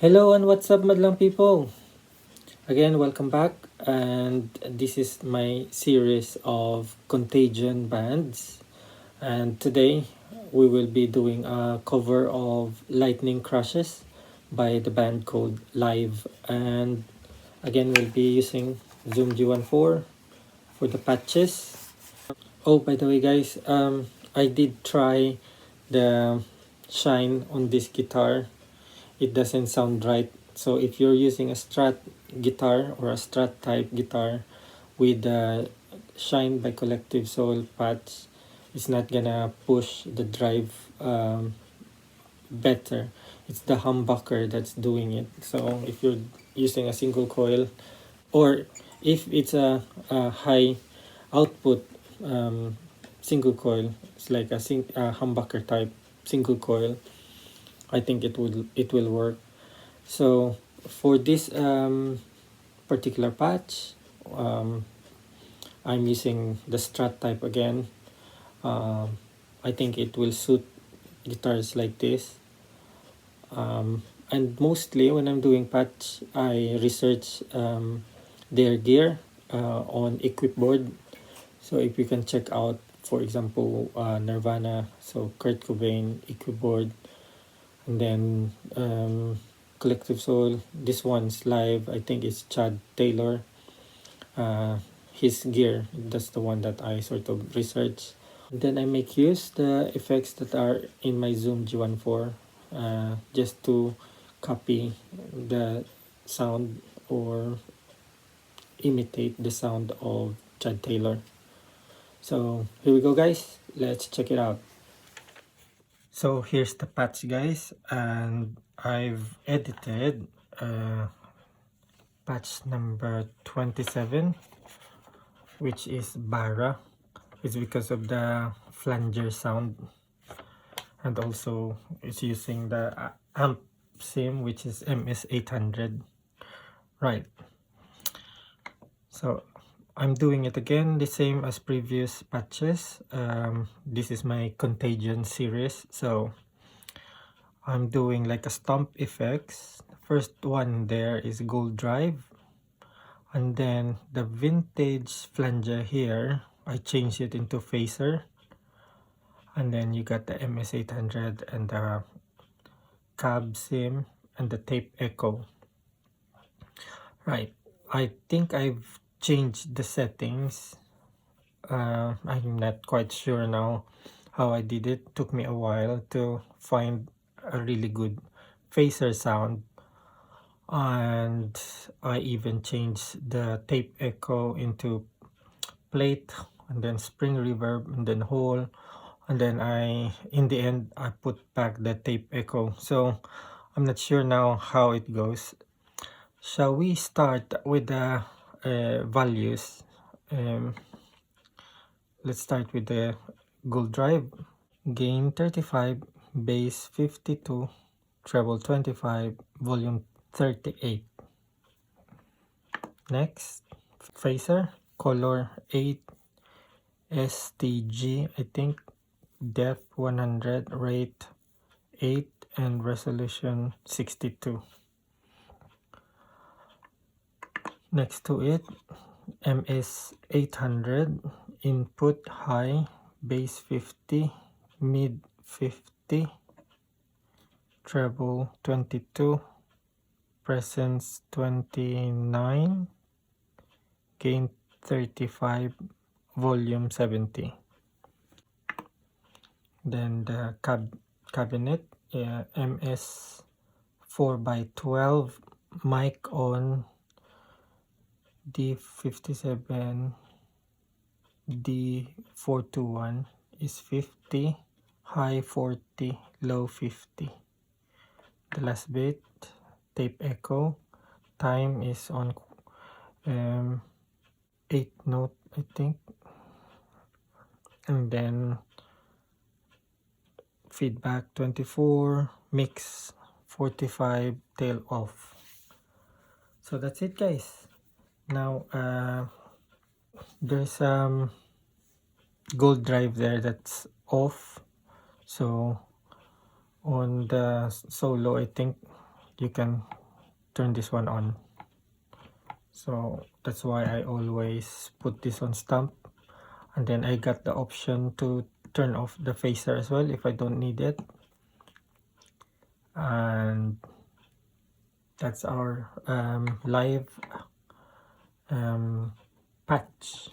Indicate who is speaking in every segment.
Speaker 1: Hello and what's up, madlang people? Again, welcome back, and this is my series of contagion bands. And today we will be doing a cover of Lightning Crashes by the band called Live. And again, we'll be using Zoom G1Four for the patches. Oh, by the way, guys, I did try the shine on this guitar. It doesn't sound right. So if you're using a strat guitar or a strat type guitar with the shine by Collective Soul patch, it's not gonna push the drive better. It's the humbucker that's doing it. So if you're using a single coil, or if it's a high output single coil, it's like a humbucker type single coil, I think it will work. So for this particular patch, I'm using the strat type again. I think it will suit guitars like this. And mostly when I'm doing patch, I research their gear on Equipboard. So if you can check out, for example, Nirvana, so Kurt Cobain, Equipboard, and then Collective Soul. This one's Live. I think it's Chad Taylor. His gear, that's the one that I sort of research. Then I make use the effects that are in my Zoom G1Four just to copy the sound or imitate the sound of Chad Taylor. So here we go, guys. Let's check it out. So here's the patch, guys, and I've edited patch number 27, which is Barra. It's because of the flanger sound, and also it's using the amp sim, which is MS800. Right, so I'm doing it again the same as previous patches. This is my Contagion series, so I'm doing like a stomp effects. First one there is Gold Drive, and then the vintage flanger here, I changed it into phaser, and then you got the MS800 and the cab sim and the tape echo. Right, I think I've changed the settings. I'm not quite sure now how I did it. Took me a while to find a really good phaser sound, and I even changed the tape echo into plate, and then spring reverb, and then whole, and then in the end I put back the tape echo. So I'm not sure now how it goes. Shall we start with the values? Let's start with the Gold Drive. Gain 35, bass 52, treble 25, volume 38. Next, phaser, color 8, STG, I think, depth 100, rate 8, and resolution 62. Next to it, MS800, input high, bass 50, mid 50, treble 22, presence 29, gain 35, volume 70. Then the cabinet, MS 4x12, mic on D57, D421 is 50, high 40, low 50. The last bit, tape echo, time is on 8 note, I think, and then feedback 24, mix 45, tail off. So that's it, guys. Now there's Gold Drive there that's off, so on the solo I think you can turn this one on. So that's why I always put this on stamp. And then I got the option to turn off the phaser as well if I don't need it. And that's our live patch.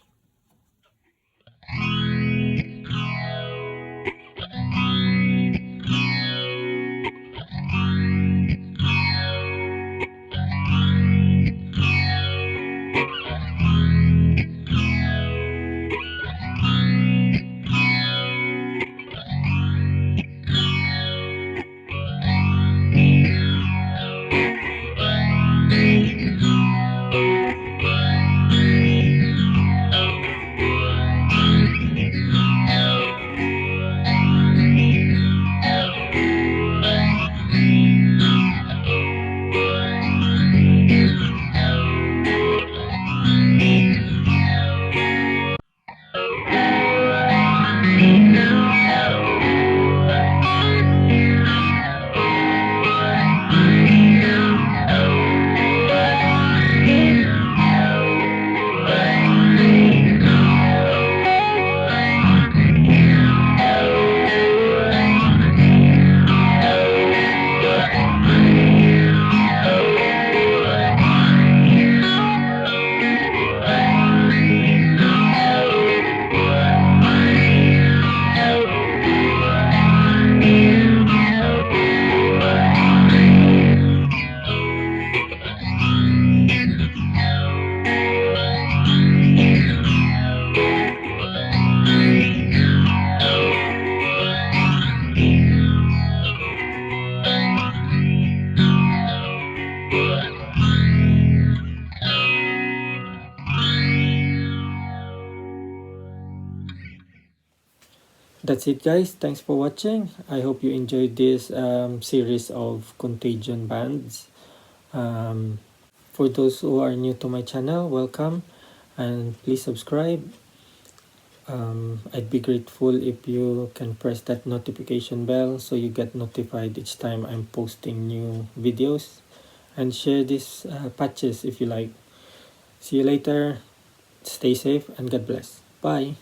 Speaker 1: That's it, guys. Thanks for watching. I hope you enjoyed this series of contagion bands. For those who are new to my channel, welcome, and please subscribe. I'd be grateful if you can press that notification bell so you get notified each time I'm posting new videos, and share these patches if you like. See you later. Stay safe and God bless. Bye.